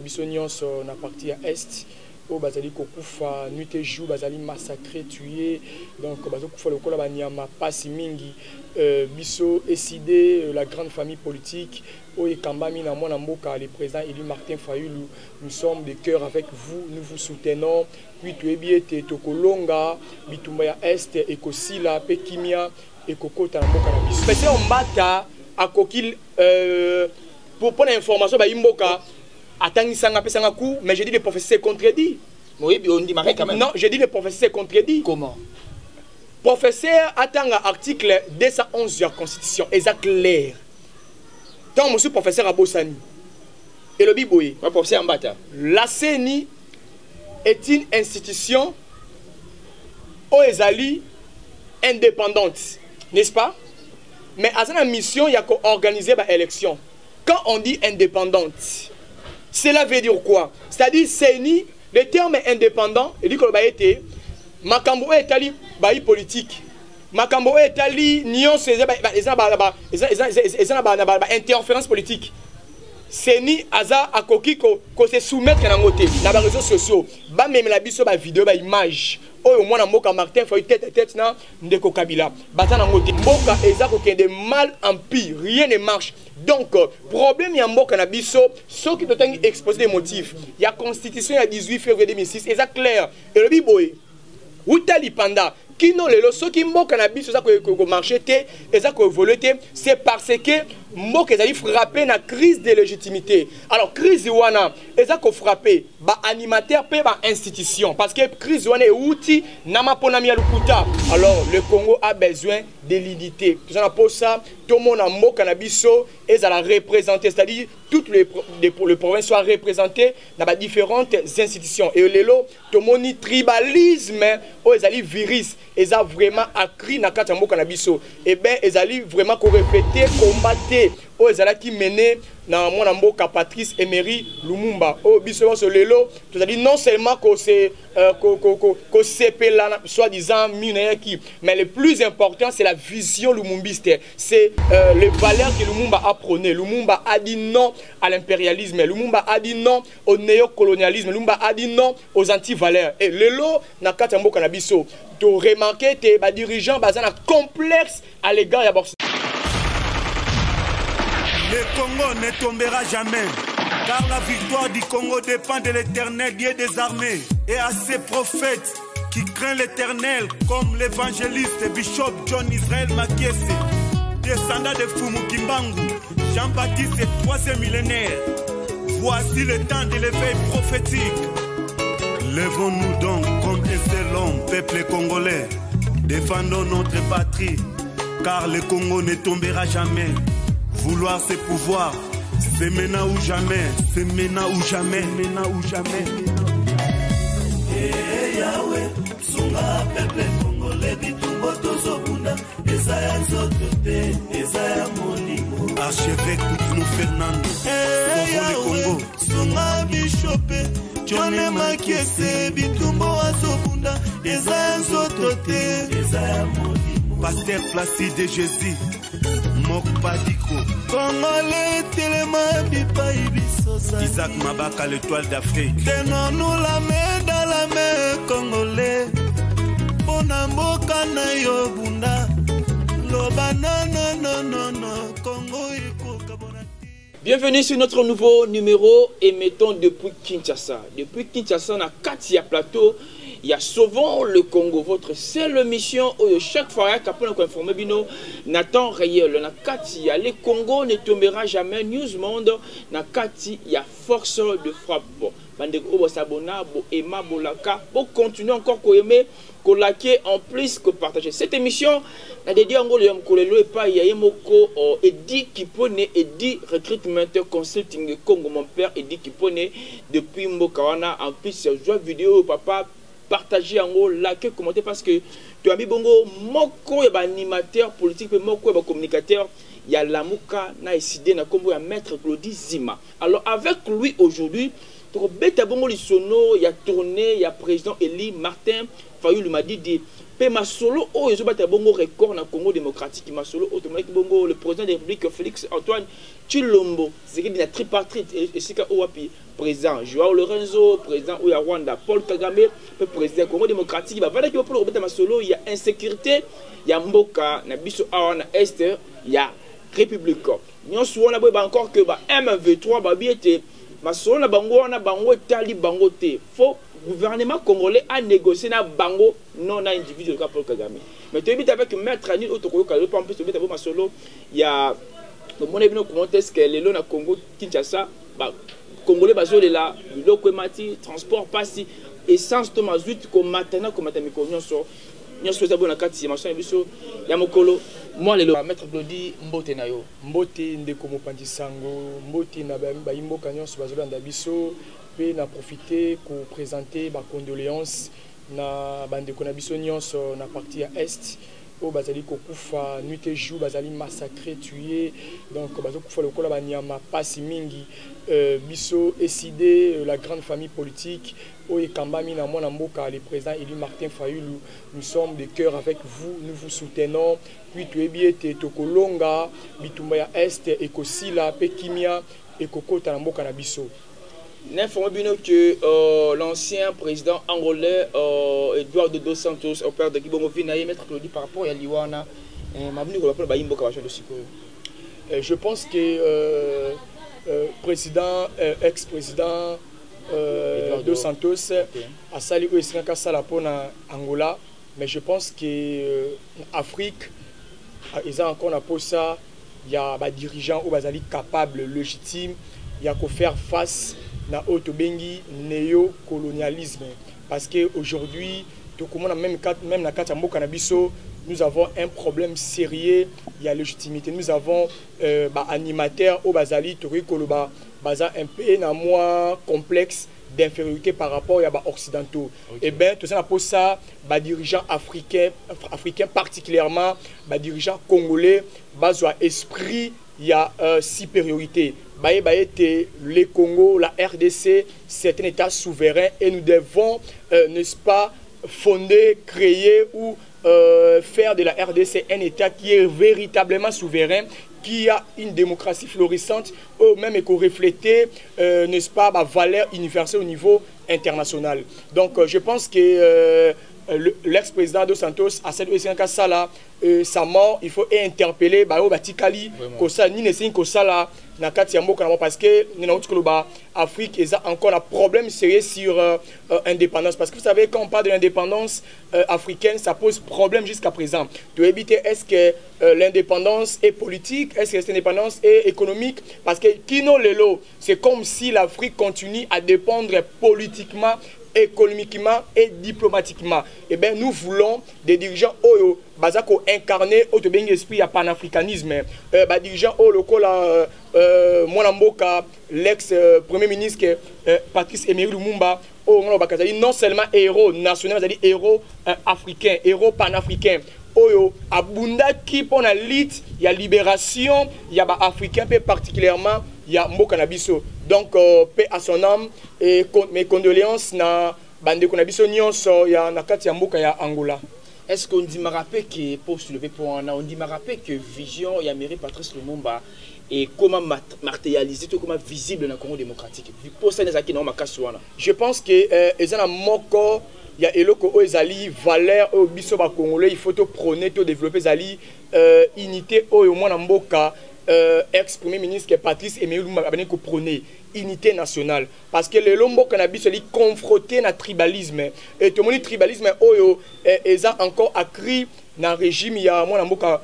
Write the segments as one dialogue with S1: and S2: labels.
S1: biso nyonso na partie ya est o bazali kokufa nuit et jour bazali massacré tué donc bazokufa lokola banyama pasi mingi biso décidé la grande famille politique o ekambami na mwana mboka le président élu Martin Fayulu, nous sommes de cœur avec vous, nous vous soutenons puis toyebi ete tokolonga bitumba ya est ekosila pe kimia ekokota na mboka na biso pese ombata akokil pour prendre information ba imboka mais je dis le professeur contredit.
S2: Oui, on dit quand même.
S1: Non, je dis le professeur contredit.
S2: Comment?
S1: Professeur attend l'article 211 de la Constitution, exact clair. Tant monsieur professeur Abosani. Et le Biboé.
S2: Professeur Mbata.
S1: La CENI est une institution OESALI indépendante, n'est-ce pas? Mais à cette mission, il y a qu'organiser l'élection. Quand on dit indépendante, cela veut dire quoi? C'est-à-dire, CENI, le terme est indépendant, il dit que le été, Makambo est ali baï politique. Makambo est ali nion c'est interférence politique. CENI aza akoki ko se soumettre na ngote na ba réseaux sociaux, ba même la biso ba vidéo ba image. Oyo mwana mboka Martin Fayulu tête na ndeko Kabila. Bata na ngote mboka eza ko kende mal en pire, rien ne marche. Donc, problème ya mboka na biso, ceux qui doivent exposer des motifs. Il y a constitution il y a 18 février 2006, et ça clair. Et le biboé, Outali Panda, qui non les ceux qui mboka na biso ça ko marché té, et ça ko évolué té, c'est parce que mboka ezali frappé na crise de légitimité. Alors crise wana, et ça ko frappé ba animateur pe ba institution parce que crise wana est outil nama ponami ya lukuta. Alors le Congo a besoin de l'unité. Tout ça pour ça, tout le monde a mboka na biso et ça la représenter, c'est-à-dire toutes les provinces soient représentées dans les différentes institutions. Et le tout le monde tribalisme ou ezali virus, et ça vraiment accru na kata mboka na biso. Et ben ezali vraiment ko répéter, combattre o ezala qui mené na mwana mboka Patrice Emery Lumumba o biso so lelo to dit non seulement que c'est que sepela soi-disant minayaki, mais le plus important c'est la vision lumumbiste, c'est les valeurs que Lumumba a prôné. Lumumba a dit non à l'impérialisme, Lumumba a dit non au néocolonialisme, Lumumba a dit non aux anti-valeurs. Et lelo na kata mboka na biso to remarquer te ba dirigeant bazana complexe à l'égard ya boxe.
S3: Le Congo ne tombera jamais, car la victoire du Congo dépend de l'Éternel, Dieu des armées, et à ses prophètes qui craignent l'Éternel, comme l'évangéliste Bishop John Israel Makiese, descendant de Fumu Kimbangu, Jean-Baptiste, 3e millénaire. Voici le temps de l'éveil prophétique. Lèvons-nous donc comme un seul homme, peuple congolais, défendons notre patrie, car le Congo ne tombera jamais. Vouloir c'est pouvoir, c'est maintenant ou jamais, c'est maintenant ou jamais, maintenant ou jamais.
S4: Eh Yahweh, sunga peuple congolais bitumbo tozobunda, ezaya nzotote, ezaya molimo.
S3: Archevêque Koutounou Fernando,
S4: eh Yahweh, sunga bishope, John Makiese bitumbo azobunda, ezaya nzotote, ezaya molimo.
S3: Pasteur Placide Jésus. Mokpadiko
S4: Congolais tellement bipai bisosa
S3: Isaac Mabaka l'étoile d'Afrique.
S4: Tenons-nous la main dans la main Congolais. Pona mboka na yo bunda. Loba non Congo iko kabonati.
S2: Bienvenue sur notre nouveau numéro émettant depuis Kinshasa. Depuis Kinshasa na Katia Plateau. Il y a Sauvons le Congo, votre seule mission où chaque fois qu'après nous informer bino Nathan réel na kati ya le Congo ne tombera jamais. News Monde na kati ya force de frappe. Bandeko obo sabona bo ema bolaka bo continuer encore ko aimer ko liker en plus que partager cette émission na dédié ngolo ya mkolelo et pas ya yemoko Edi Kipone Edi Recruitment Consulting Congo mon père Edi Kipone depuis Mbokawana en plus joie vidéo papa partager en haut, liker, commenter parce que tu as mis bongo moko et animateur politique et moko et communicateur. Il y a Lamuka na décidé na kombo ya maître Claudie Zima. Alors avec lui aujourd'hui, tokobeta bongo lisono ya tourné ya président Eli Martin Fayulu Madidi pe masolo o ezobata bongo record na Congo démocratique masolo automatique bongo le président de la République Félix Antoine Tshilombo c'est que la tripartite et c'est ka owapi président Joao Lorenzo président Oya Rwanda Paul Kagame pe président Congo démocratique ba vala ki pour robeta masolo il y a insécurité il y a mboka na biso awa na est il y a république nyonso wana boyeba encore que ba M23 ba biete masolo na bango wana bango tali bango te faut gouvernement congolais a négocié na bango non na individu ka Paul Kagame mais tu habites avec maître Anil Otoko ka le pas en plus tu habites avec masolo il y a mon évidemment comment est-ce que les lots na Congo Kinshasa ba congolais bazole là biloko mati transport passi essence to mazout ko matana ko matami ko nyonso nyonso za bona kati ya machin biso ya mokolo moi le maître Glody mbote na yo
S1: mbote ndeko mopanzi sango mbote na ba imboka nyonso bazolanda biso pe na profiter ko présenter ba condoléances na bandeko na biso nyonso na partie ya est o bazali kokufa nuit et jour bazali massacré tué donc bazokufa lokola banyama pasi mingi biso décidé la grande famille politique o ekambami na mwana mboka le président Eli Martin Fayulu nous sommes de cœur avec vous nous vous soutenons puis toyebi ete tokolonga bitumba ya est ekosila pe kimia ekokota na mboka na biso.
S2: N'informe bien que l'ancien président angolais Eduardo dos Santos, au père de Kibongo Vinaye, maître Glody par rapport à Liwana,
S1: je pense que président, ex-président dos Santos a sali au Essinaka Salapona Angola, mais je pense que Afrique, ils ont encore un ça, il y a des dirigeants ou des capables, légitimes, il y a qu'à faire face na otobengi néocolonialisme parce que aujourd'hui même na kati mboka na biso nous avons un problème sérieux il y a légitimité nous avons animateurs au bazali tori koloba baza un peu na moi complexe d'infériorité par rapport à occidentaux. Et bien tout ça pour ça dirigeants africains particulièrement dirigeants congolais bazwa esprit il y a supériorité. Le Congo, la RDC, c'est un État souverain et nous devons, n'est-ce pas, fonder, créer ou faire de la RDC un État qui est véritablement souverain, qui a une démocratie florissante, ou même qu'on refléter, n'est-ce pas, ma valeur universelle au niveau international. Donc je pense que l'ex-président dos Santos a cette Sala sa mort il faut interpeller Batikali kosa ni nesin kosa la na kati ya mboka parce que na utikuloba Afrique ils a encore un problème sérieux sur indépendance parce que vous savez quand on parle de l'indépendance africaine ça pose problème jusqu'à présent de éviter est-ce que l'indépendance est politique est-ce que cette indépendance est économique parce que Kino Lelo c'est comme si l'Afrique continue à dépendre politiquement économiquement et diplomatiquement. Et bien nous voulons des dirigeants oyo bazako incarner au bien esprit à panafricanisme. Dirigeants au local Mwanamboka l'ex premier ministre Patrice Emery Lumumba non seulement héros national, c'est-à-dire héros africain, héros panafricain. Oyo abunda qui pour la lutte, il y a libération, il y a africain particulièrement il y a mboka na biso. Donc paix à son âme et mes condoléances na bande ko na biso nyonso ya na kati ya mboka ya Angola.
S2: Est-ce qu'on dit marapé que pour soulever pour on dit marapé que vision ya mairie Patrice Lumumba et comment matérialiser tout comment visible dans le Congo démocratique. Pour ça nezaki na makaswana. Je pense que ezana moko il y a eloko ezali valeur au biso ba congolais il faut to prôner to développer zali unité au mwana mboka ex-premier ministre Patrice Emery Lumumba a ko prôner unité nationale parce que le lombo cannabis est confronté na tribalisme et tout le monde tribalisme oyo eza encore accru dans régime ya mwana mboka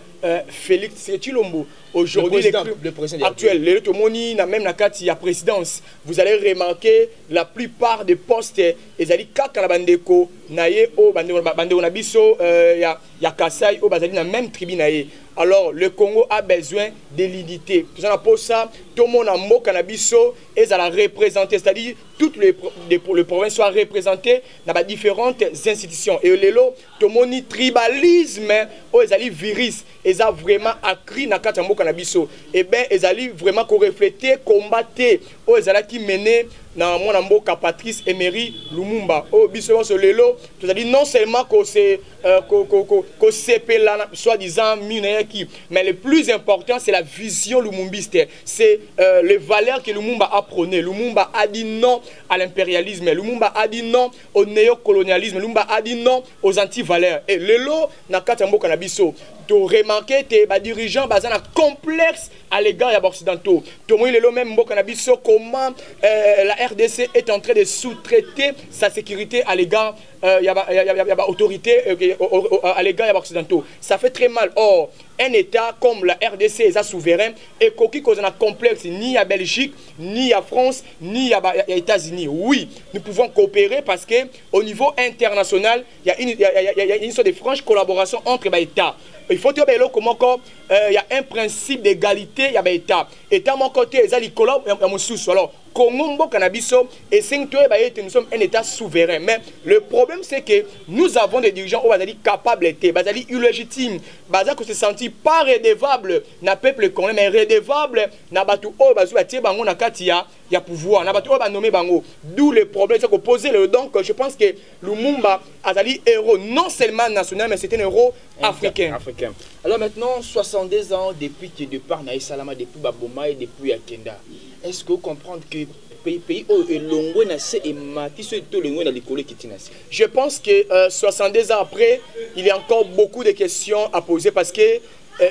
S2: Félix Tshilombo aujourd'hui le président actuel le tout le monde même na kati ya présidence vous allez remarquer la plupart des postes ezali kaka na bandeko naye o bandeko na biso ya Kasai o bazali na même tribu naye. Alors le Congo a besoin de l'unité. Tout ça pour ça tout le monde en mboka na biso et à la représenter, c'est-à-dire toutes les provinces soient représentées dans différentes institutions. Et lelo tout le monde tribalisme o ezali virus et a vraiment accru na kati mboka na biso. Et ben ezali vraiment ko refléter combattre o ezala qui mener
S1: na mwana mboka Patrice Emery Lumumba o biso so lelo c'est-à-dire non seulement que c'est que c'est soi-disant qui, mais le plus important c'est la vision lumumbiste, c'est les valeurs que Lumumba a prônées. Lumumba a dit non à l'impérialisme, Lumumba a dit non au néocolonialisme, Lumumba a dit non aux anti-valeurs. Et lelo na katambo kanabiso tu remarquer tes dirigeants basés un complexe à l'égard des occidentaux. Tu vois le même Mbokanabiso comment la RDC est en train de sous-traiter sa sécurité à l'égard autorité à l'égard des occidentaux. Ça fait très mal. Or un État comme la RDC est souverain et qui cause un complexe ni à Belgique, ni à France, ni à États-Unis. Oui, nous pouvons coopérer parce que au niveau international, il y a une sorte de franche collaboration entre les États. Il faut dire comment il y a un principe d'égalité, il y a des États. État mon côté, il y a des collabs, alors Congo Cannabiso et nous sommes un État souverain. Mais le problème c'est que nous avons des dirigeants qui sont capables d'être, illégitimes, qui se sentent pas redevables na peuple congolais, mais redevables na batu o bazuatie bango na katia ya pouvoir na batu o ba nommé bango. D'où le problème c'est que poser le donc je pense que Lumumba azali héros non seulement national mais c'est un héros africain.
S2: Alors maintenant 62 ans depuis que départ na Salama depuis Baboma et depuis Akenda. Est-ce que vous comprenez que pays
S1: je pense que 62 ans après, il y a encore beaucoup de questions à poser parce que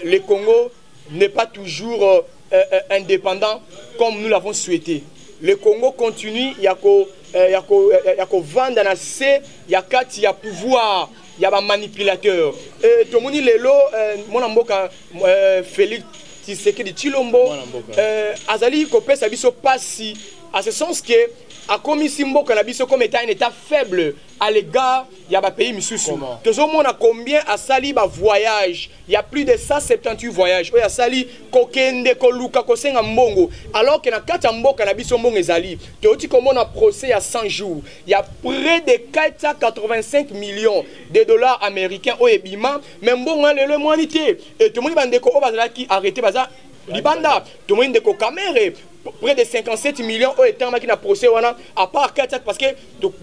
S1: le Congo n'est pas toujours indépendant comme nous l'avons souhaité. Le Congo continue, il y a qu'au vent dans la C, il y a pouvoir, il y a un manipulateur. Tout le monde est là, mon amboka Félix Tshisekedi Tshilombo, Azali Kopé Sabiso Passi, à ce sens que a commis Simbo Kanabiso comme état un état faible à l'égard il y a des pays misusu. Tout le monde a combien à sali ba voyage, il y a plus de 178 voyages. Il y a sali kokende koluka kosenga mbongo alors que na kata mboka na biso mbongo ezali. Tu dis comment on a procès à 100 jours. Il y a près de 485 millions de dollars américains au ebima, même mbongo le moanité et tout le monde bandeko o bazala qui arrêté baza libanda, tout le monde ndeko kamere près de 57 millions au état qui n'a procès à part 4 parce que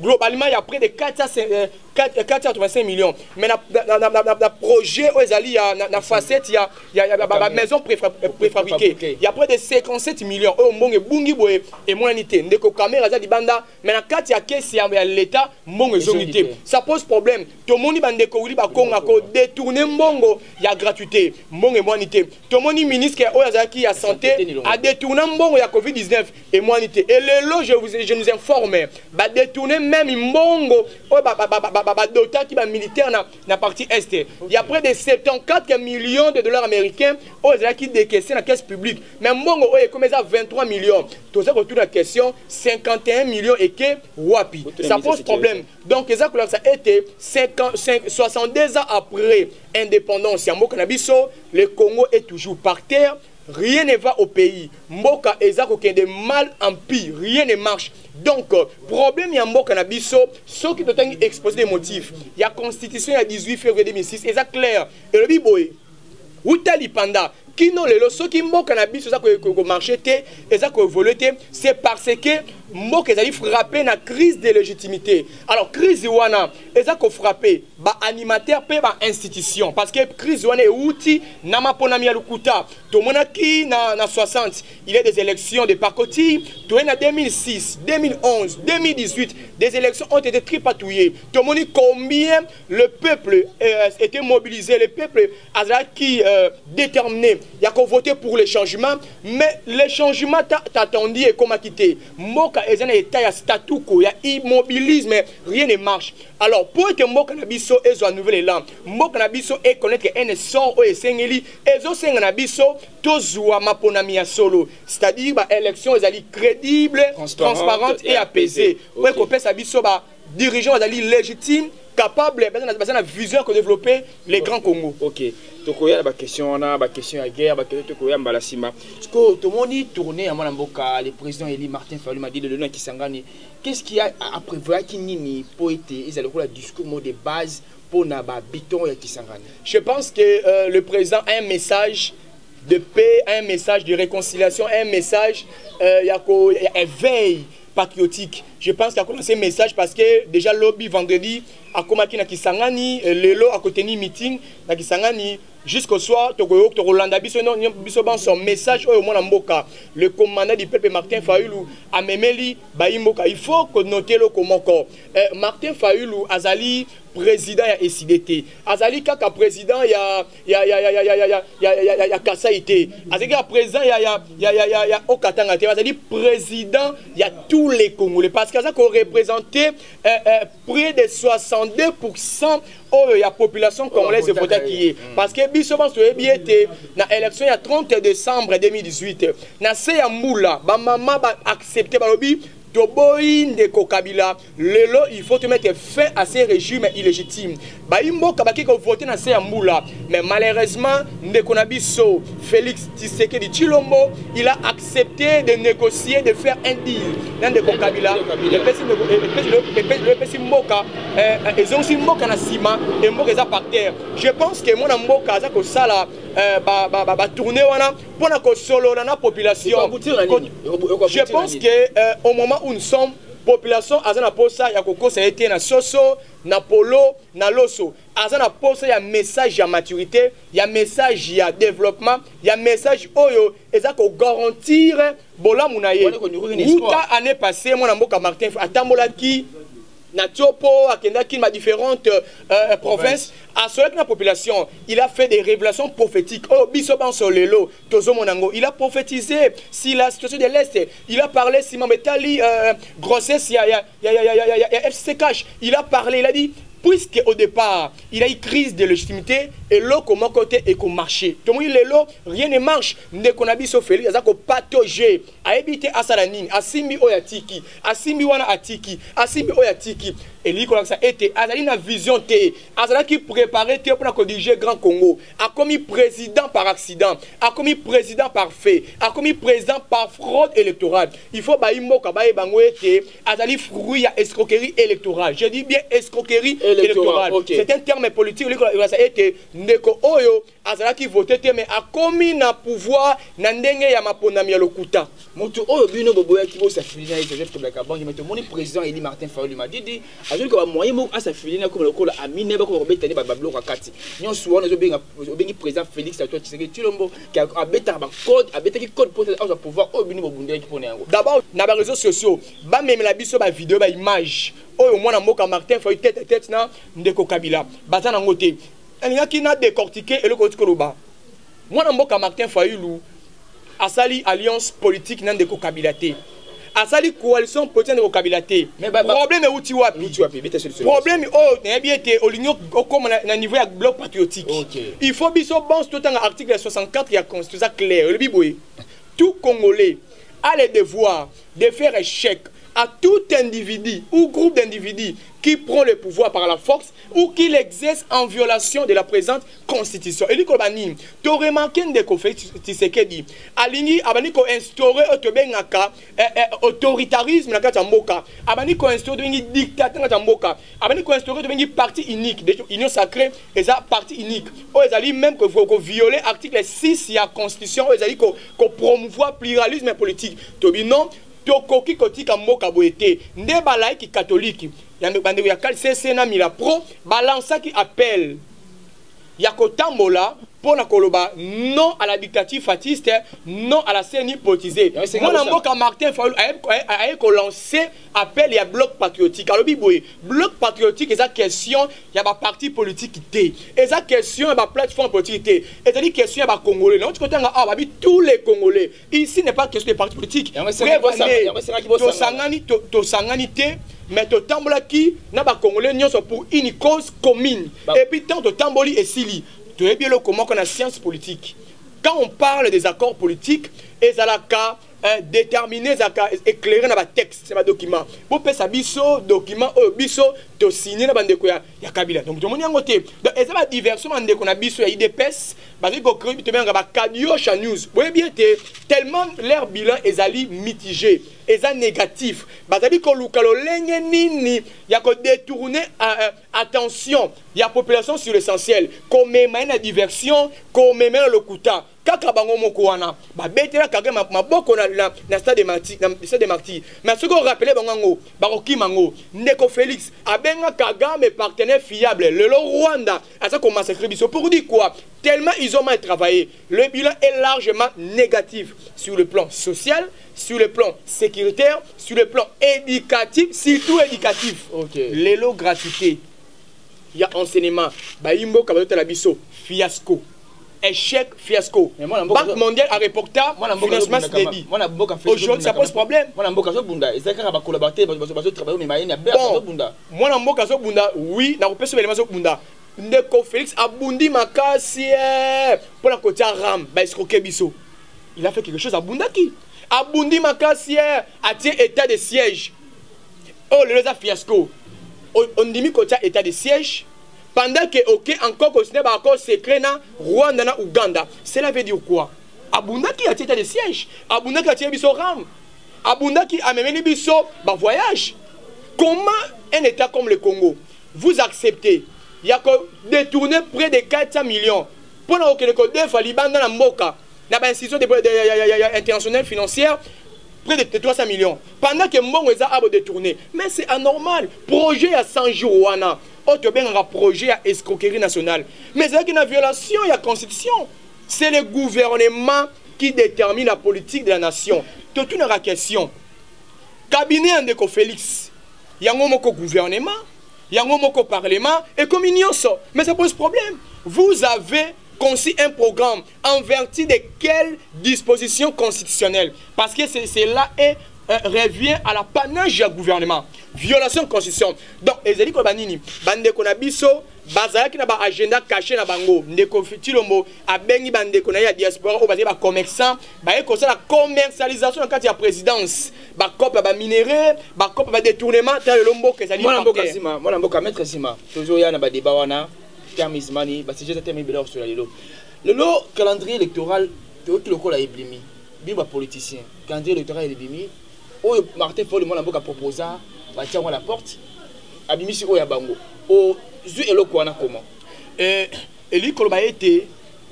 S1: globalement il y a près de 485 millions mais dans projet aux alliés na facette il y a maison préfabriquée il y a près de 57 millions au mbonge bungi boye et moanité ndeko caméra za libanda mais na kati ya kesi ya l'état mbongo zonité ça pose problème to moni bandeko wili ba konga ko détourner mbongo ya gratuité mbongo moanité to moni ministre o yazaki ya santé a détourner mbongo ya Covid-19 et moanité et le lot je nous informe ba détourner même mbongo dota qui va militaire na partie est. Il y a près de 74 millions de dollars américains qui décaissent dans la caisse publique. Mais mbongo comme ça 23 millions. Tout ça retourne la question 51 millions et que wapi. Ça pose problème. Donc ça a été 62 ans après indépendance. Le Congo est toujours par terre. Rien ne va au pays. Mboka ezako qui de mal en pire. Rien ne marche. Donc, problème ya Mboka na biso, ceux qui doivent exposer des motifs. Il y a constitution il y a 18 février 2006. C'est clair. Et le biboy. Outali panda. Qui non les ceux qui Mboka na biso ça que marché té et ça que volé c'est parce que Mboka ezali frappé na crise de légitimité. Alors crise wana eza ko frappé ba animateur pe ba institution parce que crise wana outil na mapona mi alukuta to mona ki na 60 il y a des élections de Pakoti to en 2006 2011 2018 des élections ont été tripatouillées to moni combien le peuple était mobilisé le peuple azala qui déterminé il y a qu'on voté pour les changements mais les changements t'attendu et comment quitter Mboka ezana état ya statu quo ya immobilisme rien ne marche. Alors pour que Mboka na biso ezo nouvel élan Mboka na biso et connaître un sort o esengeli ezo senga na biso tozwa maponami ya solo c'est-à-dire ba élection ezali crédible transparente et apaisée pour que pesa biso ba dirigeants ezali légitime capable de la vision que développer les grands Congo.
S2: OK. Tokoya la question on a question à guerre question tokoya mbalasima. Parce que tout le monde tourné à Mboka le président Eli Martin Fayulu m'a dit de donner Kisangani. Qu'est-ce qu'il y a à prévoir qui nini poète ils allaient le discours mot de base pour naba biton et Kisangani.
S1: Je pense que le président a un message de paix, un message de réconciliation, un message il y a éveil patriotique. Je pense qu'il a commencé un message parce que déjà lobby vendredi a commencé à Kisangani, Lelo a tenu meeting à Kisangani jusqu'au soir. Rolanda biso son message au moins Mboka. Le commandant du peuple Martin Fayulu a memeli Baïmboka. Il faut que noter le comment Martin Fayulu Azali président ya SIDT. Azali kaka président ya Kasaïté. Azali président ya Okatanga. Azali président ya tous les Congolais parce que ça représentait près de 62% de la population congolaise votée parce que biso ban soyebi été na élection ya 30 décembre 2018 na se ya Moula ba mama ba accepter balobi Toboïne Kabila, lelo il faut te mettre fin à ces régimes illégitimes. Baïmbo Kabaki ko voté na Seyamboula, mais malheureusement Ndekonabiso Félix Tshisekedi Tshilombo, il a accepté de négocier, de faire un deal dans Ndeko Kabila. Le PC Mboka, ils ont aussi Mboka na Sima et Mboka est par terre. Je pense que mon Mboka za ko sala tourner wana pour na ko solo na population. Je pense que au moment où nous sommes, population azana posa ya koko ça a été na soso, na polo, na loso. Azana posa ya message ya maturité, ya message ya développement, ya message oyo ezako garantir bola munaye. Uta année passée mon Mboka Martin atambola ki na Tiopo, à Kendaki, ma différentes provinces, à la population, il a fait des révélations prophétiques. Oh, Bisoban Solelo, Tozo Monango, il a prophétisé si la situation de l'Est, il a parlé si Mametali, grossesse, il y a FC Cash, il a parlé, il a dit, puisque au départ, il a eu crise de légitimité et l'eau comment côté et comme marché. Tout le monde rien ne marche. Dès qu'on a vu ce Félix, il a patogé, a évité à Salanine, à Simbi Oyatiki, à Simbi Wana Atiki, à Simbi Oyatiki. Et lui, comme ça était, Azali na vision té, Azali qui préparait té pour corriger Grand Congo, a commis président par accident, a commis président par fait, a commis président par fraude électorale. Il faut baïmo kabaye bangwe té, Azali fruit à escroquerie électorale. Je dis bien escroquerie électorale. Okay. C'est un terme politique. Ça été ndeko oyo Azali qui votait té, mais a commis na pouvoir na ndenge ya maponami ya lokuta.
S2: Moto oyo bino boboya ki bo sa filina et Joseph Kabila Kabange, mais mon président Eli Martin Fayulu m'a dit azuli ko moyen mo asa filina comme le col amine ba ko robetani ba bloc akati nyon suwana zo bengi président Félix Tshisekedi Tshilombo qui a beta ba code a beta ki code pour pouvoir au bini bobundé qui pone yango
S1: d'abord na ba réseaux sociaux ba même la biso ba vidéo ba image oyo mwana Mboka Martin Fayulu tête na Ndeko Kabila batana ngote alinga ki na décortiquer et le côté koloba mwana Mboka Martin Fayulu asali alliance politique na Ndeko Kabila té asali coalition politique de Kabila-té. Problème est où tu wapi. Problème oh bien été au ligno comme na niveau ya bloc patriotique. Il faut biso bon tout en article 64 il y a constitution clair le biboé. Tout Congolais a le devoir de faire échec à tout individu ou groupe d'individus qui prend le pouvoir par la force ou qui l'exerce en violation de la présente constitution. Et lui, tu as remarqué que Tshisekedi Alingi abani ko instaurer autoritarisme na kati mboka. Abani ko instaurer une dictature na mboka. Abani ko instaurer une parti unique, union sacrée et ça parti unique. O ezali même que violer article 6 de la constitution, ezali ko promouvoir pluralisme politique. Tobi non tokoki kotika mboka boete nde balaiki catholique ya bandeko ya CC na mila pro balança qui appelle ya kotambola pour na koloba non à la dictature fatiste, non à la CENI politisée. Mon Mboka Martin Fayulu a lancé appel à bloc patriotique. Alors bloc patriotique est la question il y a ba parti politique té. Et la question il y a plateforme politique té. Et la question il y a Congolais. L'autre côté on a tous les Congolais. Ici n'est pas question de parti politique. To sangani té. Mais to tambola qui n'a pas Congolais nyonso pour une cause commune. Et puis tant to tamboli et sili. Tu es bien le comment qu'on a science politique. Quand on parle des accords politiques, et ça la cas déterminer, ça éclairer dans le texte, c'est un document. Pour faire ça biso document biso to signer dans bande ya Kabila. Donc tout le monde y a ngoté. Donc et ça va diversion bande qu'on a biso ya IDPS, parce que créer te bien ba Kadio News. Vous voyez bien tellement leur bilan est ali mitigé. eza négatif bazali koluka lolenge nini ya ko détourner attention ya population sur l'essentiel komema na diversion komema na lokuta kaka bango moko wana babetela kaka maboko na stade de martyrs mais ce qu'on rappelait bango bakoki mango ndeko Félix abenga Kagame partenaire fiable le Rwanda asa ko massacrer biso pour dire quoi tellement ils ont mal travaillé le bilan est largement négatif sur le plan social sur le plan sécuritaire sur le plan éducatif surtout éducatif lelo gratuité il y a enseignement bayimbo kabota la biso fiasco échec fiasco. Banque mondiale a reporté financement débit. Aujourd'hui ça pose problème. Moi oui, na kopesa élément zo bunda. Ndeko Félix abundi makasi pour la côté ram ba escroquer biso. Il a fait quelque chose à Bundaki. Abundi makasi a tiré état de siège. Oh le fiasco. On dit côté état de siège. Pendant que ok encore continuer ba accord secret na Rwanda na Uganda, cela veut dire quoi? Abunda qui a état de siège, Abunda qui a tiré biso ram, Abunda qui a mené biso ba voyage. Comment un état comme le Congo vous acceptez? Il y a détourné près de 400 millions pour que le Côte d'Ivoire Liban dans la Mboka, na ba institution internationale financière près de 300 millions. Pendant que Mbongo est à détourner, mais c'est anormal. Projet à 100 jours wana. Autre bien un projet à escroquerie nationale. Mais c'est une violation de la Constitution. C'est le gouvernement qui détermine la politique de la nation. Toute une question. Cabinet Ndeko Félix, il y a un gouvernement, il y a un parlement, et comme il y a ça. Mais ça pose problème. Vous avez conçu un programme en vertu de quelle disposition constitutionnelle? Parce que c'est là et revient à la panache du gouvernement. Violation de constitution. Donc, ezali ko banini bande ko na biso bazalaki na ba agenda caché na bango ndeko Tilombo abengi bande ko na ya diaspora o bazali ba commerçant ba e ko la commercialisation en cas ya présidence ba cop ba minéré ba cop ba détournement tel lombo que ezali
S2: moi mboka maître Sima toujours ya na ba débat wana termismani ba sujet termi belor sur la lelo calendrier électoral to ki lokola eblimi bimba politicien calendrier électoral eblimi o Martin Fayulu moi mboka proposa batia la porte abimisi oya bango o zu eloko wana comment eli koloba ete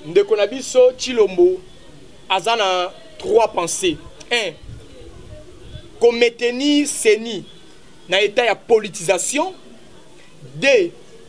S2: ndeko na biso Tshilombo azana 3 pensées. 1 qu'on maintenir CENI na état ya politisation. 2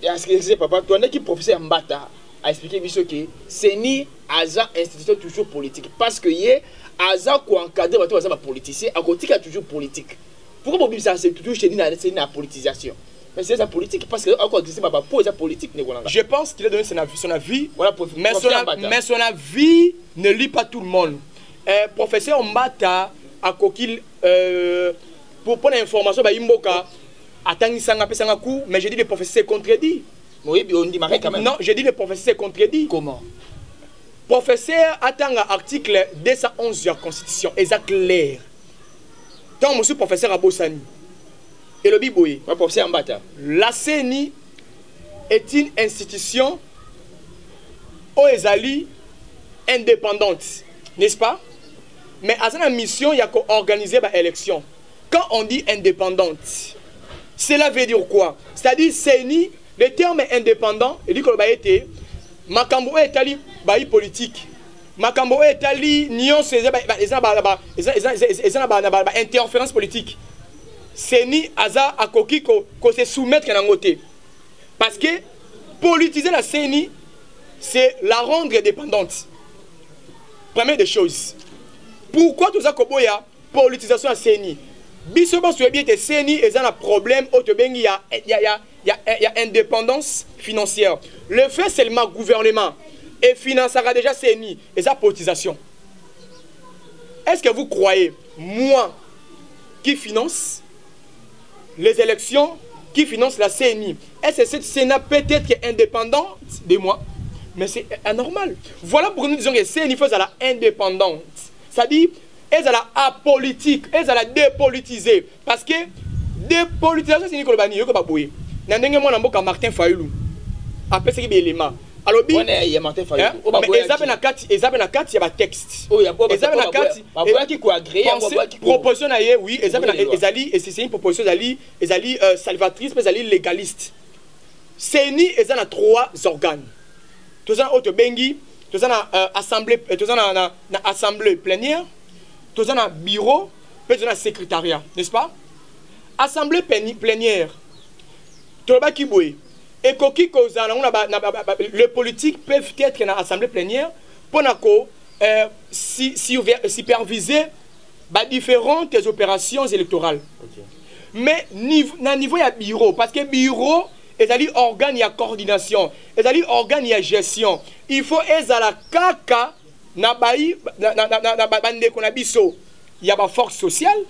S2: est-ce que c'est papa toi qui professeur Mbata a expliqué biso que CENI aza institution toujours politique parce que yé aza ko encadrer bato baza ba politicien à côté a toujours politique. Pourquoi vous ça c'est toujours chez la politisation? Mais c'est la politique parce que encore exister papa pour la politique. Je pense qu'il a donné son avis. Voilà, mais son avis ne lit pas tout le monde. Professeur Mbata a coquille pour prendre l'information bah imboka attendre sanga pesanga coup mais je dis le professeur contredit. Oui, on dit marqué quand même. Non, je dis le professeur contredit. Comment? Professeur attend article 211 de la Constitution, exact clair. Tant monsieur professeur Abosani et le Biboye, professeur Mbata. La CENI est une institution OESALI indépendante, n'est-ce pas? Mais à cette mission, il y a qu'organiser l'élection. Quand on dit indépendante, cela veut dire quoi? C'est-à-dire CENI, le terme est indépendant, il dit que le été Makambo est ali baï politique. Makambo est ali nion c'est interférence politique. CENI aza akoki ko se soumettre na ngote. Parce que politiser la CENI c'est la rendre indépendante. Première des choses. Pourquoi tout ça koboya politisation à CENI? Biso bon soué bien que CENI est un problème au il y a indépendance financière. Le fait seulement gouvernement et financera déjà CENI et sa politisation. Est-ce que vous croyez, moi qui finance les élections, qui finance la CENI, est-ce que cette Sénat peut-être indépendante de moi? Mais c'est anormal. Voilà pourquoi nous disons que CENI fait la indépendante. C'est-à-dire, elle est la apolitique, elle est la dépolitisée. Parce que dépolitisation, c'est Nicolas Bani, Yoko Baboué. Nandenge moi Martin Fayulu. Après ce qui est élément.
S1: Alors,
S2: il y a Martin Fayulu.
S1: Mais Ezabe na kati, il y a un texte. Ezabe na kati, proposition na ye, oui, Ezali, et c'est une proposition Ezali salvatrice, mais Ezali légaliste. CENI, Ezali a 3 organes. Tous en autre bengi, tous en assemblée plénière, tous en bureau, puis tous en secrétariat, n'est-ce pas? Assemblée plénière, tout le qui bouille. Et les politiques peuvent être dans l'assemblée plénière pour superviser différentes opérations électorales. Okay. Mais à niveau de bureau, parce que bureau, il y a organe de coordination, il y a organe de gestion. Il faut que la kaka na bayi il y a force sociale,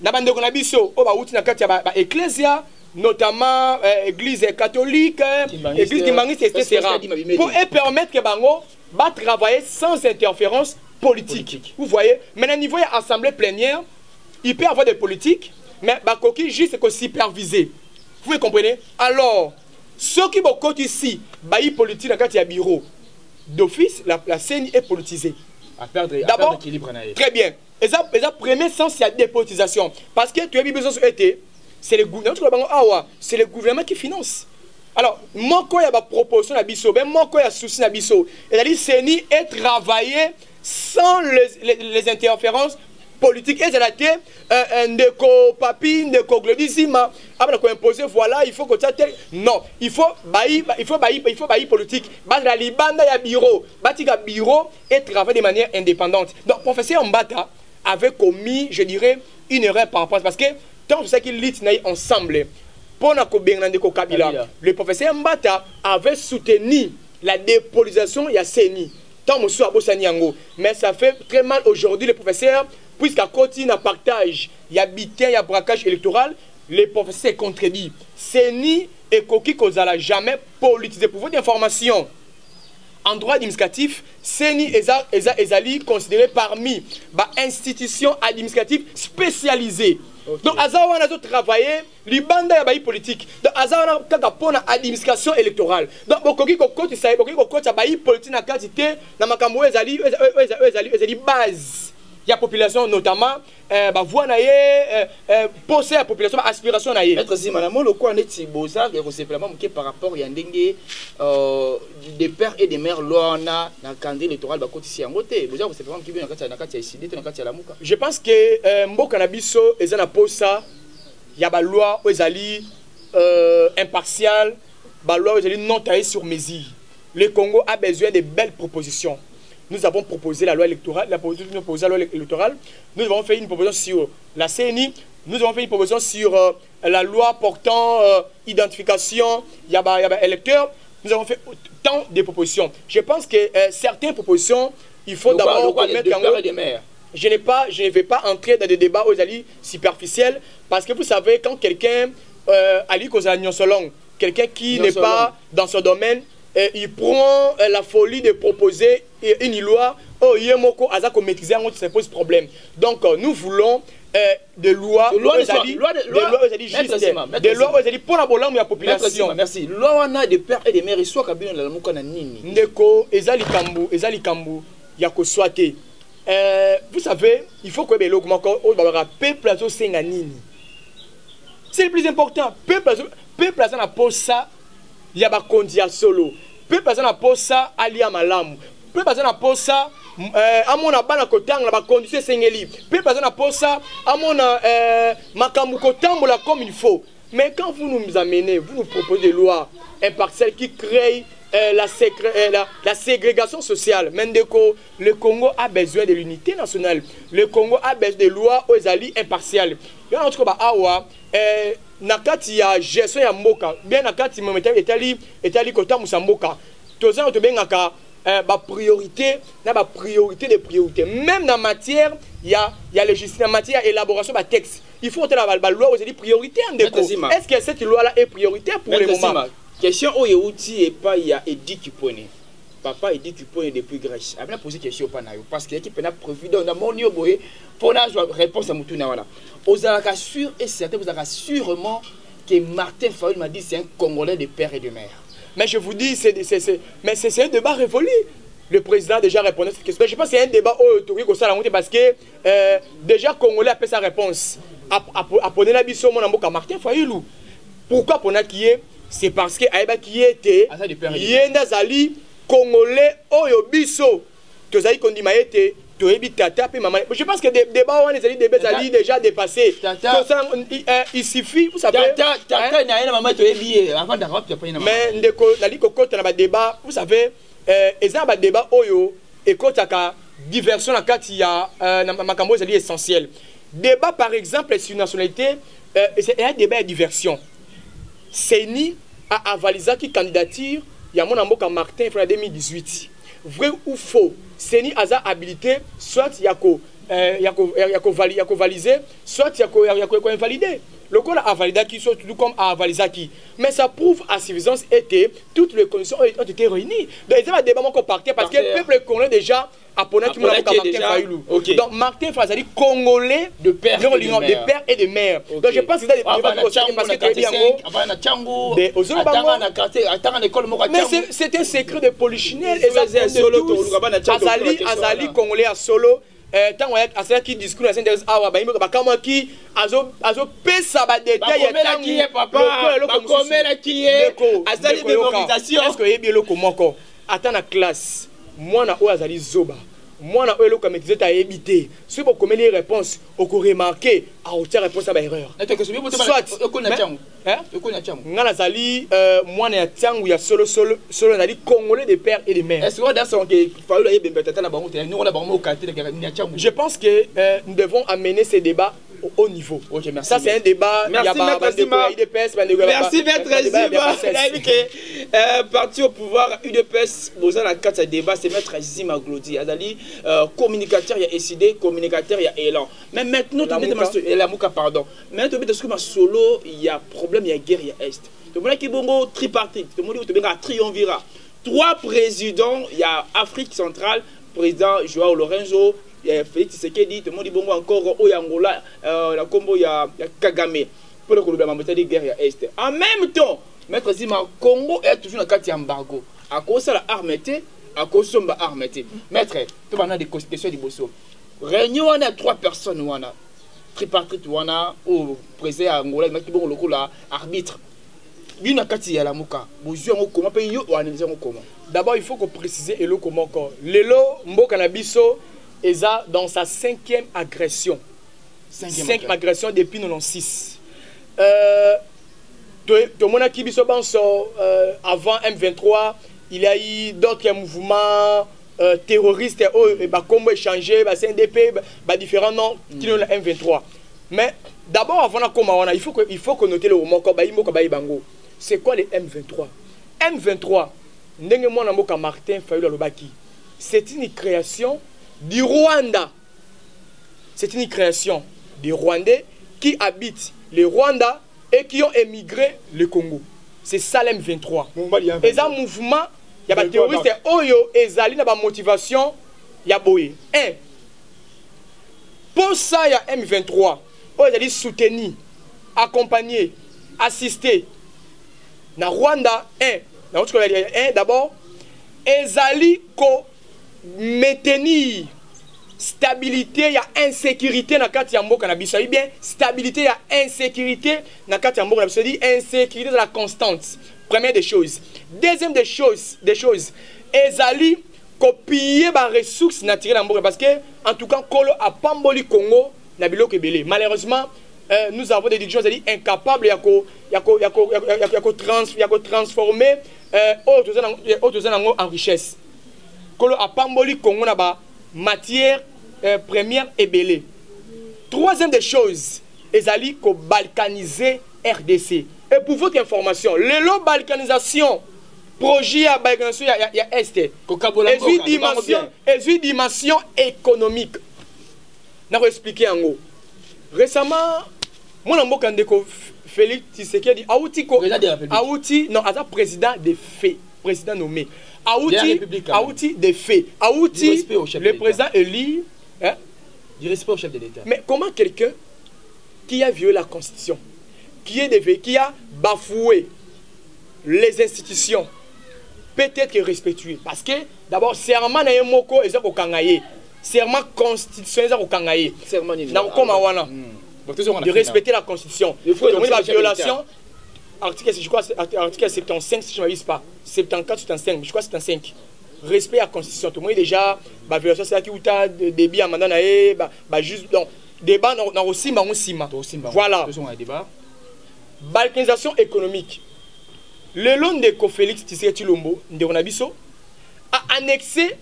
S1: na bande ko na biso o ba uti na kati ya ecclesia, notamment église catholique, église kimangiste, etc. Pour permettre que bango va travailler sans interférence politique. Vous voyez, mais à niveau de l'assemblée plénière, il peut y avoir des politiques, mais bakoki juste que superviser. Vous comprenez? Alors, ceux qui sont ici, bayi politique dans le bureau d'office, la scène est politisée. D'abord, très bien. Et ça, premier sens, c'est la dépolitisation. Parce que tu as besoin de c'est le gouvernement qui finance. Alors, moi, quand il y a une proposition à Bisso, moi, quand il y a un souci à Bisso, c'est-à-dire CENI est travaillé sans les interférences politiques. Et c'est un déco papi, un déco glodissima. Après, on imposer, voilà, il faut que ça. Non, il faut bailler politique. La Libanda, il y a bureau. Batiga bureau et travailler de manière indépendante. Donc, professeur Mbata avait commis, je dirais, une erreur par rapport à ça. Parce que tant que ça qu'il lit ensemble, le professeur Mbata avait soutenu la dépolitisation de CENI. Mais ça fait très mal aujourd'hui, les professeurs, puisqu'à côté, il y a partage, il y a bitin, il y a braquage électoral, les professeurs contredisent. CENI et Koki Kozala jamais politisé. Pour votre information, en droit administratif, CENI est considéré parmi les institutions administratives spécialisées. Okay. Donc, Aza on a travaillé, l'Ibanda y a politique. Donc, Aza on a pour l'administration électorale. Donc, Bokoki Kokoti, ça y est, politique na quantité, na makambo ezali base. Il y a la population notamment, voix naie, poser la population, aspiration naie.
S2: Maître Zimana, le quoi est Tibosa, et simplement par rapport à Yandenge, des pères et des mères, l'OANA, dans le candidat électoral, ici en côté. Vous savez, c'est vraiment qui vient dans la Mouka.
S1: Je pense que Mboka Nabiso, et Zana Posa, il y a une loi où ils impartiale, une loi où ils non taillée sur mesure. Le Congo a besoin de belles propositions. Nous avons proposé la loi électorale, nous avons fait une proposition sur la CENI, nous avons fait une proposition sur la loi portant identification, il y a électeurs, nous avons fait tant de propositions. Je pense que certaines propositions, il faut d'abord mettre en œuvre. Je ne vais pas entrer dans des débats aux alliés superficiels, parce que vous savez, quand quelqu'un, quelqu'un qui n'est pas dans ce domaine, il prend la folie de proposer une loi où il faut maîtriser, ça pose problème. Donc nous voulons des lois justes, des lois pour la population.
S2: Merci. Loi on a des pères et des mères, soit kabino la muka na nini.
S1: Ndeko ezali kambu yako swate. Vous savez, il faut que le peuple azo senga nini. C'est le plus important. Peuple azo na posa ya ba kondia solo. Peuple azo na posa alia malamu. Peuple azo na posa amona bana kotanga ba condition sengeli. Peuple azo na posa amona makambu kotambola comme il faut. Mais quand vous nous amenez, vous nous proposez des lois impartiales qui créent la ségrégation sociale. Mendeko, le Congo a besoin de l'unité nationale. Le Congo a besoin de lois aux alliés impartiales. Il y a un truc awa nakati ya gestion ya mboka. Bien nakati momenta etali kota musamboka. Toza to bengaka ba priorité na ba priorité de priorité. Même dans matière il y a législation en matière d'élaboration de texte. Il faut que la loi aux alliés priorité en déco. Est-ce que cette loi là est prioritaire pour le moment?
S2: Question où il et pas il y a Edi Kipone. Papa Edi Kipone depuis Grèce. A bien posé question pas naïo parce que l'équipe n'a prévu dans mon niveau boé pour la réponse à Moutouna voilà. Vous avez sûr et certain vous avez sûrement que Martin Fayulu m'a dit c'est un Congolais de père et de mère.
S1: Mais je vous dis, c'est un débat révolu. Le président a déjà répondu à cette question. Je pense que c'est un débat autour parce que déjà Congolais a fait sa réponse. Apone la biso mon amboka Martin Fayulu. Pourquoi pona qui est? C'est parce que Aïba qui était Yenda Zali Congolais Oyo biso. Tozali kondima été je pense que des débats ont déjà dépassé. Il suffit, vous savez. Mais débat, vous savez, ils ont un débat oyo et quand diversion la carte il y a makambo essentiel. Débat par exemple sur nationalité, c'est un débat de diversion. Seni a avalisé qui candidature, il y a mon amboka Martin en 2018. Vrai ou faux? Seni aza habilité, soit il y a validé, soit il y a invalidé. Le col a validé qui soit tout comme a validé qui. Mais ça prouve à suffisance que toutes les conditions ont été réunies. Donc il y a un débat encore parti parce que le peuple congolais déjà a ponant qui Martin Fayulu. Donc Martin Fayulu congolais de père et de mère. Donc je pense que c'est des parce que très bien mais c'est un secret de polichinelle et Azali congolais à solo. Tant que qui discours qui azo pesa ba détail
S2: qui est papa qui est azali mémorisation
S1: est-ce que yebi eloko moko ata na classe mwana o azali zoba mwana o eloko maîtriser ta ebité si vous commet les réponses au ko remarquer a autre réponse à ba erreur ngana zali mwana ya tiangu ya solo zali congolais de père et de mère.
S2: Est-ce que dans son que fallu la bembe tata na bango te nous on a bango quartier de tiangu.
S1: Je pense que nous devons amener ces débats au haut niveau.
S2: OK, merci.
S1: Ça c'est un débat, il y a pas
S2: merci maître Zima. Parti au pouvoir UDPS boza la carte de débat c'est maître Zima Glodi azali communicateur il y a décidé communicateur il y a élan. Mais maintenant la Mouka pardon. Maintenant tu ma solo il y a problème il y a guerre il y a est. Tu vois qui bongo tripartite, tu vois tu benga triumvirat. 3 présidents, il y a Afrique centrale, président Joao Lorenzo, Félix Tshisekedi, tout le monde dit bon encore au Angola, la Combo il y a Kagame. Pour le coup de la guerre il y a est. En même temps, maître Zima Congo est toujours dans carte embargo. À cause de la armée, à cause de la armée. Maître, tu vas des questions du bosso. Réunion on a 3 personnes on a tripartite on a au président Angola qui bon le coup là arbitre.
S1: D'abord, il faut qu'on précise Elo comment encore. Lelo Mboka Nabiso est dans sa 5e agression. 5e agression depuis 96. Tout le monde qui biso avant M23, il y a eu d'autres mouvements terroristes et comme échangé, CNDP, différents noms qui ont la M23. Mais d'abord, avant il faut qu'on note le moment bango. C'est quoi les M23? M23, Martin Fayulu Lobaki, c'est une création du Rwanda. C'est une création des Rwandais qui habitent le Rwanda et qui ont émigré le Congo. C'est ça l'M23. Et un mouvement, il y a des terroristes Oyo et Zali na motivation, il y a Boye. Pour ça, il y a M23. Oyo Zali soutenir, accompagner, assister. Na Rwanda, d'abord, ezali ko maintenir stabilité, il y a insécurité na kati ya mboka na biso. Bien, stabilité, il y a insécurité na kati ya mboka na biso. Insécurité de la constante. Première des choses. Deuxième des choses, ezali copier ba ressources naturelles na mboka parce que en tout cas kolo a pamboli Congo na biloko ebele. Malheureusement, nous avons des dirigeants incapables de transformer autres en richesse. Kolo a pamboli Congo na ba matière première et belée. Troisième des choses, ezali ko balkaniser RDC. Et pour votre information, le balkanisation projet à balkanisation il y a est. Et une dimension économique. N'a pas expliqué en gros. Récemment, mon amboka ndeko Félix Tshisekedi Aouti non, as président des faits, président nommé. Aouti des faits. Aouti le président élu, hein?
S2: Du respect au chef de l'État.
S1: Mais comment quelqu'un qui a violé la constitution, qui a bafoué les institutions, peut-être que respectueux. Parce que d'abord, serment na yemoko eza ko kangaye. Serment constitutionnel eza ko kangaye.
S2: Serment ni.
S1: Na koma wana. De respecter la constitution. Il faut la violation. Article, je crois, article 75, si je ne m'abuse pas. 74, 75, je crois 75. Respect à la constitution. Tout le monde déjà, la violation, c'est là qui ou ta débit à mandat naé, juste donc débat dans aussi voilà. Balkanisation économique. Le long de Félix Tshisekedi Tshilombo, de Ronabiso, a annexé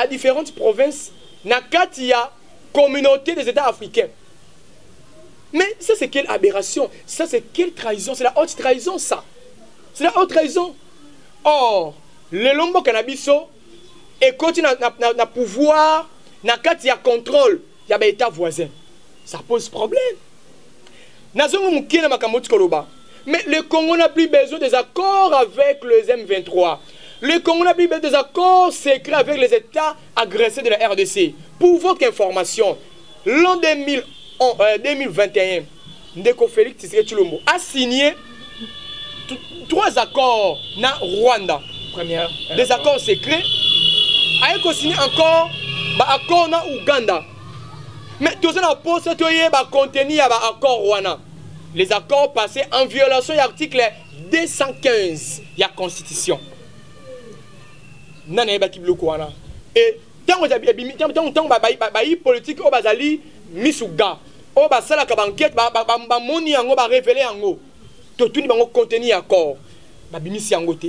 S1: différentes provinces na katia communauté des États africains. Mais ça c'est quelle aberration, ça c'est quelle trahison, c'est la haute trahison ça. C'est la haute trahison. Or, le Lombo Canabiso et continue na pouvoir, na katia contrôle, il y a des États voisins. Ça pose problème. Mais le Congo n'a plus besoin des accords avec les M23. Le Congo n'a plus besoin des accords secrets avec les États agressés de la RDC. Pour votre information, l'an 2021, Ndeko Félix Tshisekedi Tshilombo a signé 3 accords na Rwanda. Des accords secrets. A signé encore accord na Ouganda. Mais tout ça n'a pas contenu l'accord Rwanda. Les accords passés en violation de l'article 215 de la Constitution. Et tant que politique au bazali misuga au basala ka banquette ba moni yango ba révéler yango to tout ni bango contenu accord ba bimisi yango te.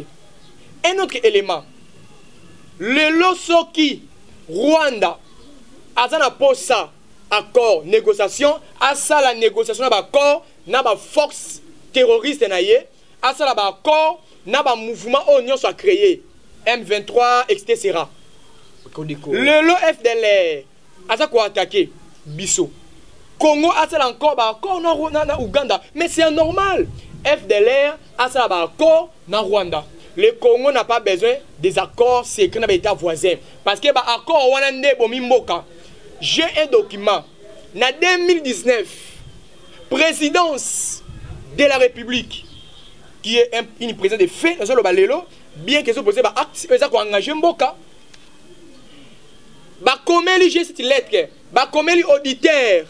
S1: Un autre élément, le losoki Rwanda azana posa accord négociation à ça la négociation na accord na ba force terroriste na ye à ça la accord na ba mouvement oignon soit créé M23 etc. Le FDLR a ça quoi attaquer Bisso Congo a ça encore ba accord na Ouganda mais c'est normal. FDLR a ça ba accord na Rwanda. Le Congo n'a pas besoin des accords secrets avec l'État voisin parce que ba accord wana nde bomi mboka. J'ai un document. En 2019, présidence de la République, qui est une présidence de fait, bien que ce soit acte, ils ont engagé Mboka. Comment j'ai cette lettre? Comment l'auditeur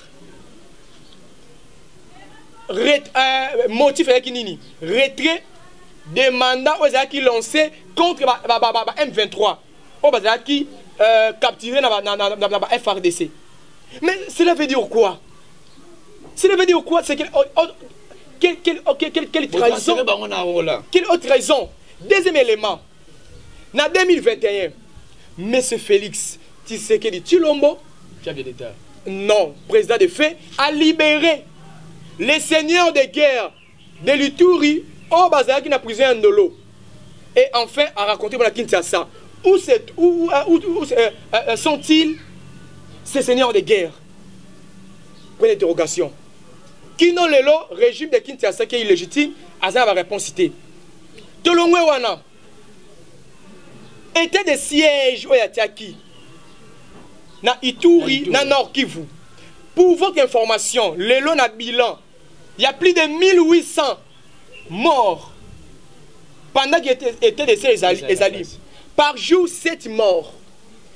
S1: motif retrait des mandats qui lancé contre M23 qui capturé dans la FRDC. Mais cela veut dire quoi? Cela veut dire quoi? C'est quelle trahison? Quelle autre raison? Deuxième élément. En 2021, M. Félix Tshisekedi Tshilombo, non, président de fait, a libéré les seigneurs de guerre de l'Ituri au Bazar qui n'a pris un Ndolo. Et enfin, a raconté pour la Kinshasa. Où sont-ils ces seigneurs de guerre? Point d'interrogation. Qui non le régime de Kinshasa qui est illégitime, a la réponse citée. Tolongwe wana était des sièges au Yatiaki, na Ituri, na Nord Kivu. Pour votre information, le long na bilan, il y a plus de 1800 morts pendant qu'il était des Ezali. Par jour, 7 morts.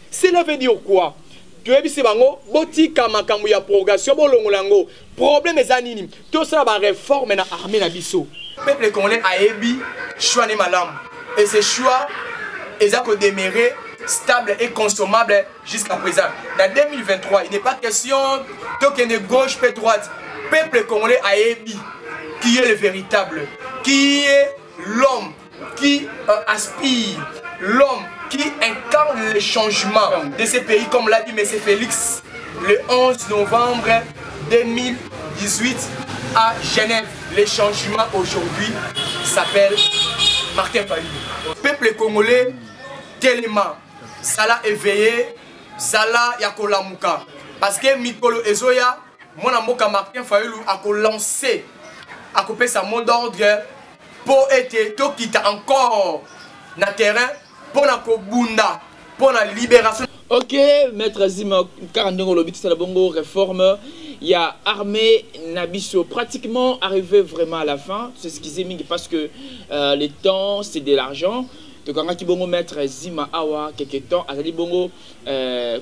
S1: Cela veut dire quoi? Tu as vu ce bango, boti kamakambu ya progression, bolongolango. Problème est anonyme. Tout ça va réformer na armée na biso. Peuple congolais a ébi choix ni malam. Et ces choix, ils ont demeuré stable et consommable jusqu'à présent. En 2023, il n'est pas question de gauche et droite. Peuple congolais a ébi qui est le véritable, qui est l'homme qui aspire, l'homme qui incarne le changement de ces pays, comme l'a dit M. Félix, le 11 novembre 2018 à Genève. Le changement aujourd'hui s'appelle Martin Fayulu. Peuple congolais, tellement, ça l'a éveillé, ça l'a yakolamuka. Parce que Mikolo Ezoya, mon amour Martin Fayulu a lancé, a coupé sa mot d'ordre pour être tout qui t'a encore na terrain pour la Kobunda, pour la libération.
S2: Ok, maître Zima, car nous avons la bongo réforme. Il y a armée Nabiso pratiquement arrivé vraiment à la fin. C'est ce qu'ils aiment parce que le temps c'est de l'argent. tokangaki bongo maître Zima Awa quelque temps azali bongo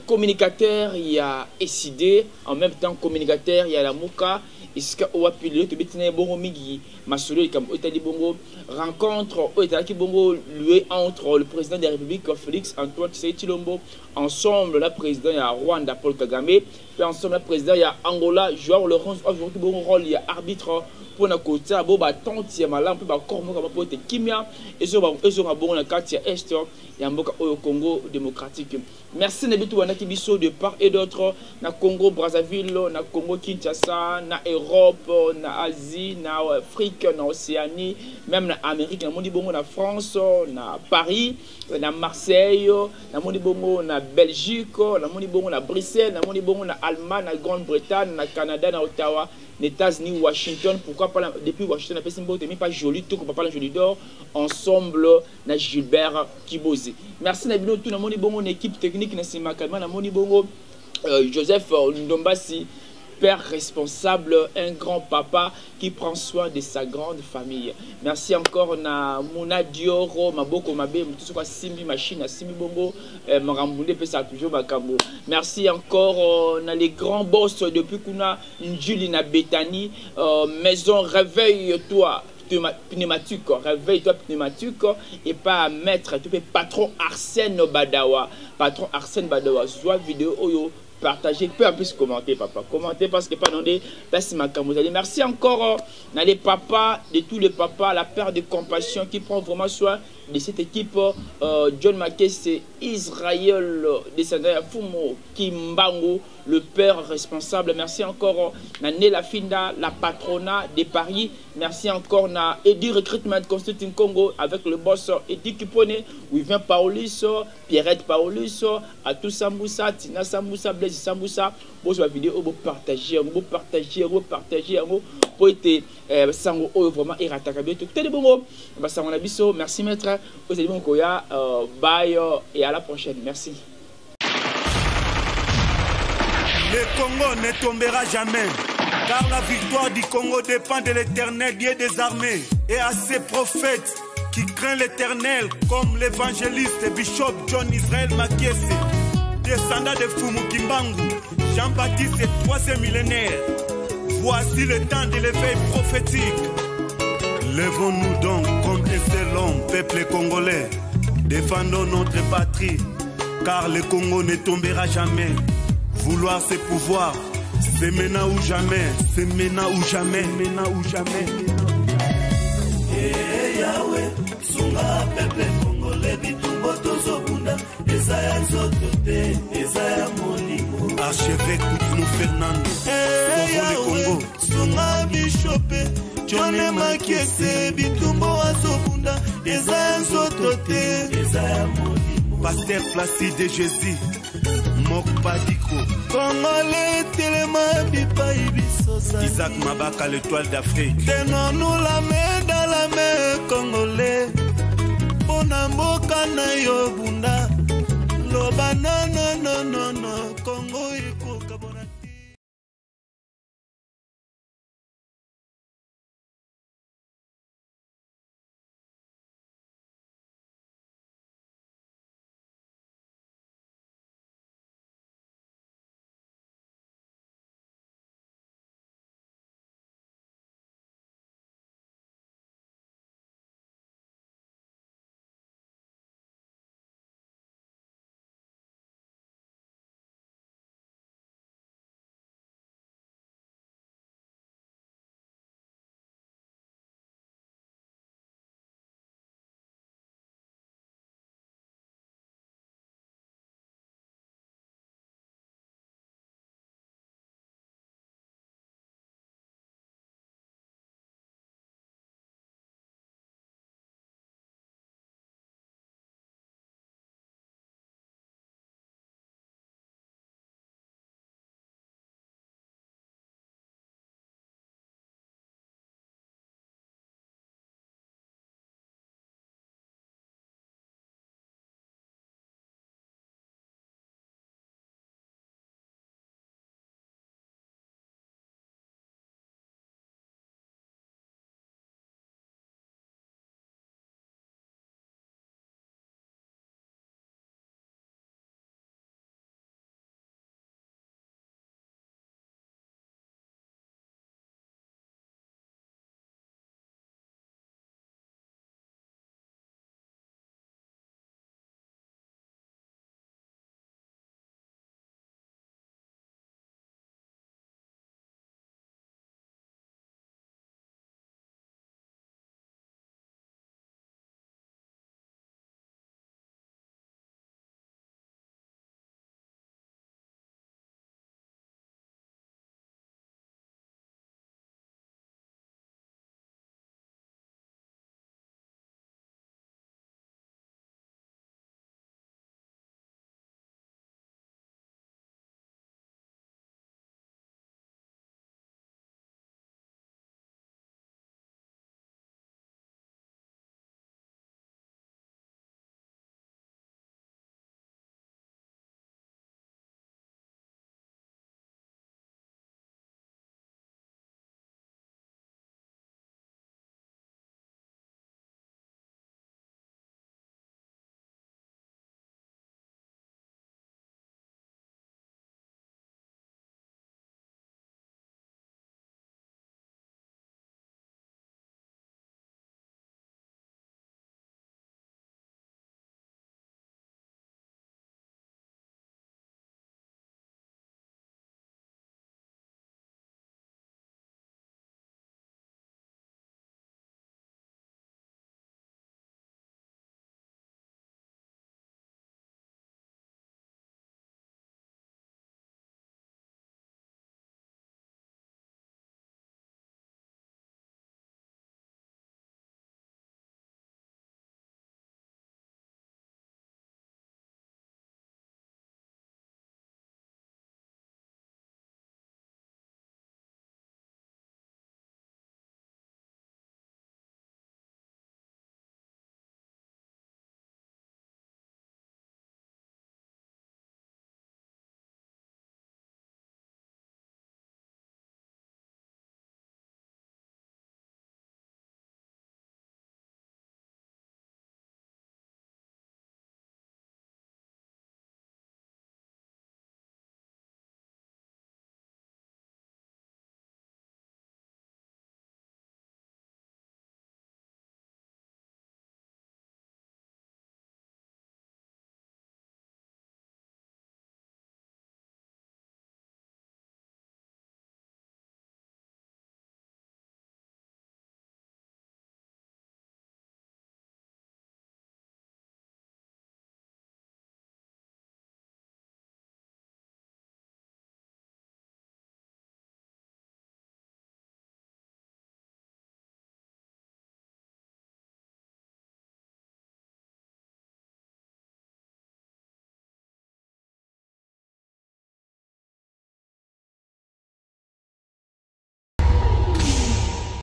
S2: communicateur il y a SID en même temps communicateur il y a la Muka iska owapi le tobetine bongo mingi masolo comme otali bongo rencontre otali bongo lieu entre le président de la République Félix Antoine Tshisekedi Tshilombo ensemble la président ya Rwanda Paul Kagame et ensemble la président ya Angola Joao Laurence aujourd'hui bongo rôle ya arbitre pour na côté abo ba tonti ya malamu ba kormo ka ba kimia ezo ba bongo na kati ya est ya mboka oyo Congo démocratique. Merci na bitu wana kibiso de part et d'autre na Congo Brazzaville na Congo Kinshasa na Europe na Asie na Afrique na Océanie même na Amérique na moni bongo na France na Paris na Marseille na moni bongo na Belgique na moni bongo na Bruxelles na moni bongo na Allemagne na Grande-Bretagne na Canada na Ottawa les États-Unis, Washington, pourquoi pas depuis Washington, on a fait pas joli tout, on pas joli d'or, ensemble, na Gilbert Kibozé. Merci Nabino, tout le monde est bon, équipe technique, na Kalman, na bongo, Joseph Ndombasi, père responsable, un grand papa qui prend soin de sa grande famille. Merci encore na Mouna Dioro, Maboko Mabe, tout ce quoi Simi Machine, Simi Bongo, Maramboulé, Pesa toujours Makambo. Merci encore na les grands boss depuis Kuna, Njuli na Betani, Maison Réveille-toi. Pneumatique, réveille-toi pneumatique et pas à mettre tout le patron Arsène Badawa. Patron Arsène Badawa, soit vidéo oyo. Partagez, peu en plus commenter, papa. Commentez parce que pas dans des merci encore dans les papas, de tous les papas, la paire de compassion qui prend vraiment soin de cette équipe. John Makese, Israël, descendant à Fumo, Kimbango, le père responsable. Merci encore Nané La Finda, la patronat de Paris. Merci encore na Eddie Recruitment Consulting Congo avec le boss Eddie Kipone, Wivin Paulus, Pierrette Paulus, Atou Samboussa, Tina Samboussa, Blaise Samboussa. Bon, sur la vidéo, vous partagez, pour être sango vraiment irratacable. Tout est bon. Merci maître. Vous êtes bon Koya. Bye et à la prochaine. Merci.
S3: Le Congo ne tombera jamais, car la victoire du Congo dépend de l'Éternel, Dieu des armées, et à ses prophètes qui craignent l'Éternel, comme l'évangéliste Bishop John Israël Makiese, descendant de Fumu Kimbangu, Jean-Baptiste et 3e millénaire. Voici le temps de l'éveil prophétique. Lèvons-nous donc comme un seul homme, peuple congolais. Défendons notre patrie, car le Congo ne tombera jamais. Vouloir c'est pouvoir, c'est maintenant ou jamais, c'est maintenant ou jamais, maintenant ou jamais. Yahweh, sunga peuple congolais, bitumbo tozobunda, Ezaya zotote, Ezaya molimo. Archevêque Koutounou Fernando, Yahweh, sunga bishopé, John Makiese, bitumbo azobunda, Ezaya zotote, Ezaya molimo. Pasteur Placide Jésus. Mokpadiko Congolais Téléma Bipaï Bisosa Isaac Mabaka l'étoile d'Afrique. Tenons-nous la main dans